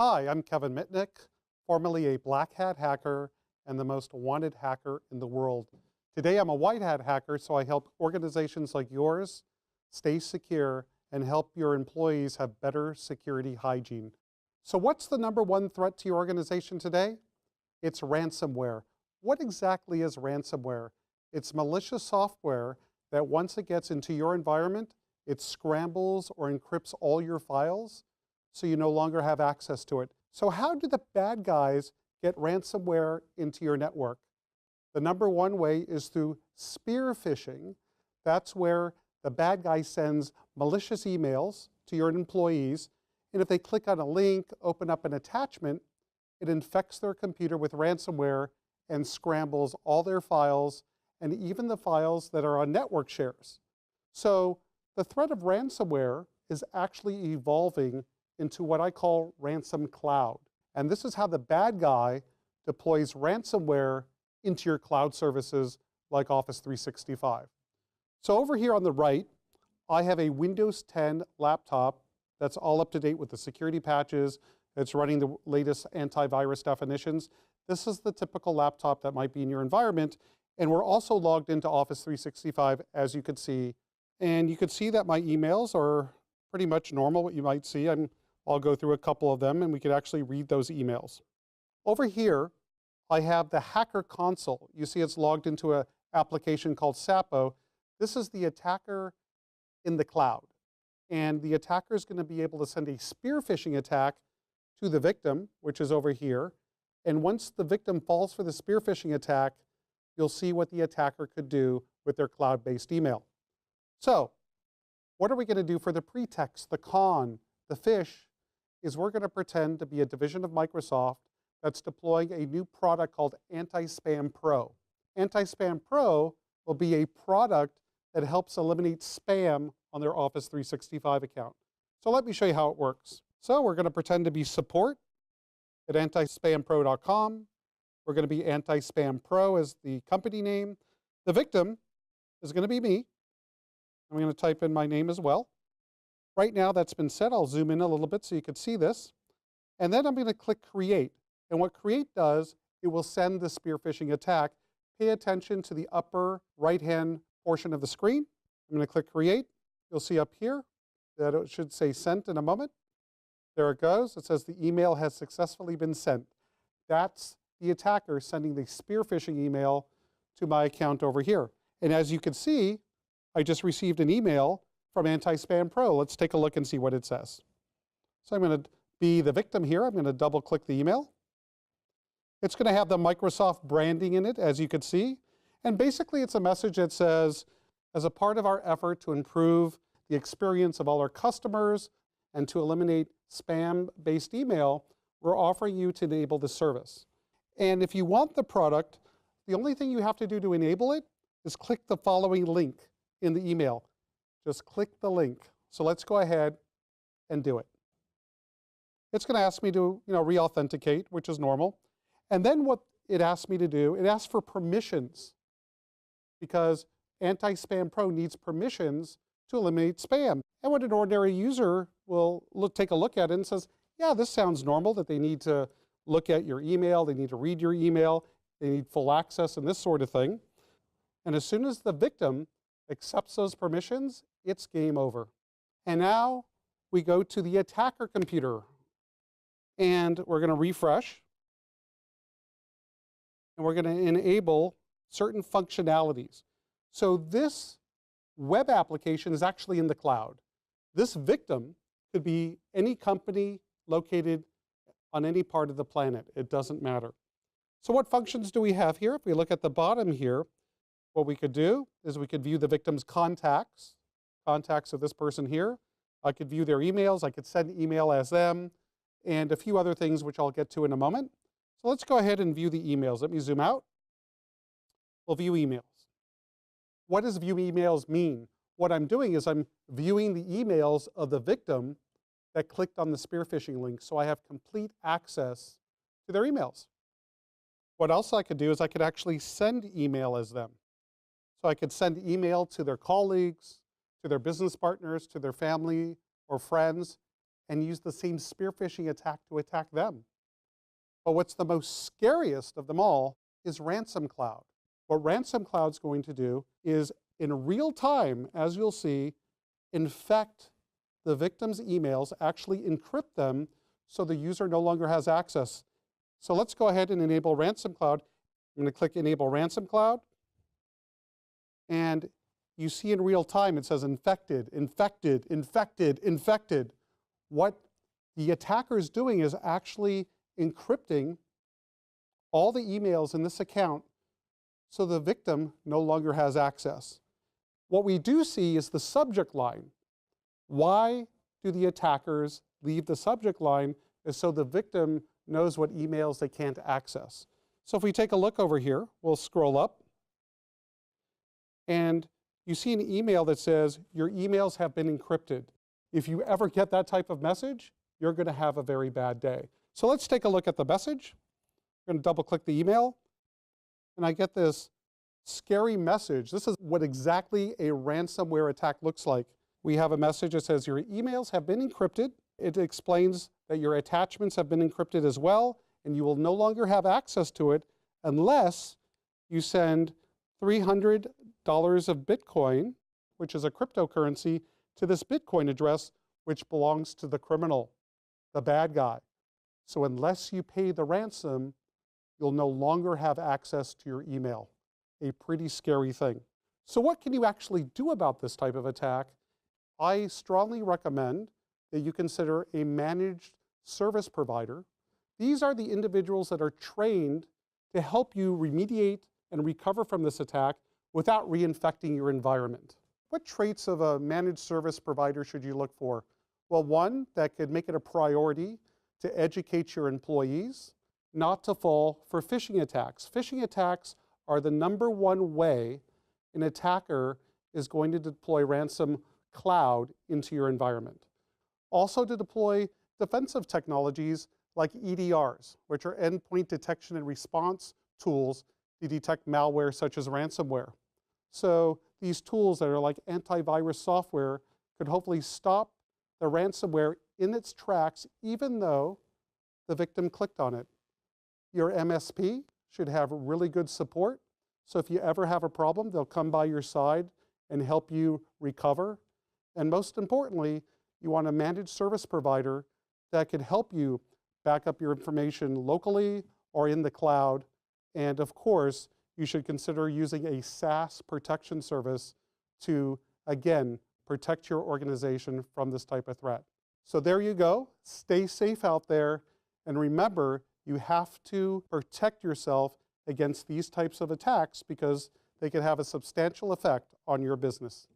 Hi, I'm Kevin Mitnick, formerly a black hat hacker and the most wanted hacker in the world. Today I'm a white hat hacker, so I help organizations like yours stay secure and help your employees have better security hygiene. So what's the number one threat to your organization today? It's ransomware. What exactly is ransomware? It's malicious software that once it gets into your environment, it scrambles or encrypts all your files so you no longer have access to it. So how do the bad guys get ransomware into your network? The number one way is through spear phishing. That's where the bad guy sends malicious emails to your employees, and if they click on a link, open up an attachment, it infects their computer with ransomware and scrambles all their files and even the files that are on network shares. So the threat of ransomware is actually evolving into what I call Ransomcloud. And this is how the bad guy deploys ransomware into your cloud services like Office 365. So over here on the right, I have a Windows 10 laptop that's all up to date with the security patches. It's running the latest antivirus definitions. This is the typical laptop that might be in your environment. And we're also logged into Office 365, as you could see. And you could see that my emails are pretty much normal, what you might see. I'll go through a couple of them and we could actually read those emails. Over here, I have the hacker console. You see it's logged into an application called Sapo. This is the attacker in the cloud. And the attacker is going to be able to send a spear phishing attack to the victim, which is over here. And once the victim falls for the spear phishing attack, you'll see what the attacker could do with their cloud-based email. So what are we going to do for the pretext, the con, the phish? Is we're going to pretend to be a division of Microsoft that's deploying a new product called Anti-Spam Pro. Anti-Spam Pro will be a product that helps eliminate spam on their Office 365 account. So let me show you how it works. So we're going to pretend to be support at antispampro.com. We're going to be Anti-Spam Pro as the company name. The victim is going to be me. I'm going to type in my name as well. Right now that's been set. I'll zoom in a little bit so you can see this. And then I'm going to click Create. And what Create does, it will send the spear phishing attack. Pay attention to the upper right-hand portion of the screen. I'm going to click Create. You'll see up here that it should say Sent in a moment. There it goes. It says the email has successfully been sent. That's the attacker sending the spear phishing email to my account over here. And as you can see, I just received an email from Anti-Spam Pro. Let's take a look and see what it says. So I'm going to be the victim here. I'm going to double click the email. It's going to have the Microsoft branding in it, as you can see. And basically it's a message that says, as a part of our effort to improve the experience of all our customers and to eliminate spam-based email, we're offering you to enable the service. And if you want the product, the only thing you have to do to enable it is click the following link in the email. Just click the link. So let's go ahead and do it. It's going to ask me to, re-authenticate, which is normal. And then what it asks me to do, it asks for permissions because Anti-Spam Pro needs permissions to eliminate spam. And what an ordinary user will take a look at it and says, yeah, this sounds normal that they need to look at your email, they need to read your email, they need full access and this sort of thing. And as soon as the victim accepts those permissions, it's game over. And now we go to the attacker computer and we're going to refresh and we're going to enable certain functionalities. So this web application is actually in the cloud. This victim could be any company located on any part of the planet. It doesn't matter. So what functions do we have here? If we look at the bottom here, what we could do is we could view the victim's contacts of this person here. I could view their emails. I could send email as them and a few other things which I'll get to in a moment. So let's go ahead and view the emails. Let me zoom out. We'll view emails. What does view emails mean? What I'm doing is I'm viewing the emails of the victim that clicked on the spear phishing link, so I have complete access to their emails. What else I could do is I could actually send email as them. So I could send email to their colleagues, to their business partners, to their family or friends, and use the same spear phishing attack to attack them. But what's the most scariest of them all is Ransomcloud. What Ransomcloud is going to do is, in real time, as you'll see, infect the victim's emails, actually encrypt them so the user no longer has access. So let's go ahead and enable Ransomcloud. I'm going to click Enable Ransomcloud. And you see in real time it says infected, infected, infected, infected. What the attacker is doing is actually encrypting all the emails in this account so the victim no longer has access. What we do see is the subject line. Why do the attackers leave the subject line? Is so the victim knows what emails they can't access. So if we take a look over here, we'll scroll up, and you see an email that says, your emails have been encrypted. If you ever get that type of message, you're going to have a very bad day. So let's take a look at the message. I'm going to double click the email, and I get this scary message. This is what exactly a ransomware attack looks like. We have a message that says your emails have been encrypted. It explains that your attachments have been encrypted as well, and you will no longer have access to it unless you send $300 of Bitcoin, which is a cryptocurrency, to this Bitcoin address, which belongs to the criminal, the bad guy. So unless you pay the ransom, you'll no longer have access to your email. A pretty scary thing. So what can you actually do about this type of attack? I strongly recommend that you consider a managed service provider. These are the individuals that are trained to help you remediate and recover from this attack without reinfecting your environment. What traits of a managed service provider should you look for? Well, one, that could make it a priority to educate your employees not to fall for phishing attacks. Phishing attacks are the #1 way an attacker is going to deploy Ransomcloud into your environment. Also to deploy defensive technologies like EDRs, which are endpoint detection and response tools to detect malware such as ransomware. So these tools that are like antivirus software could hopefully stop the ransomware in its tracks even though the victim clicked on it. Your MSP should have really good support. So if you ever have a problem, they'll come by your side and help you recover. And most importantly, you want a managed service provider that could help you back up your information locally or in the cloud. And of course, you should consider using a SaaS protection service to, again, protect your organization from this type of threat. So there you go. Stay safe out there. And remember, you have to protect yourself against these types of attacks because they can have a substantial effect on your business.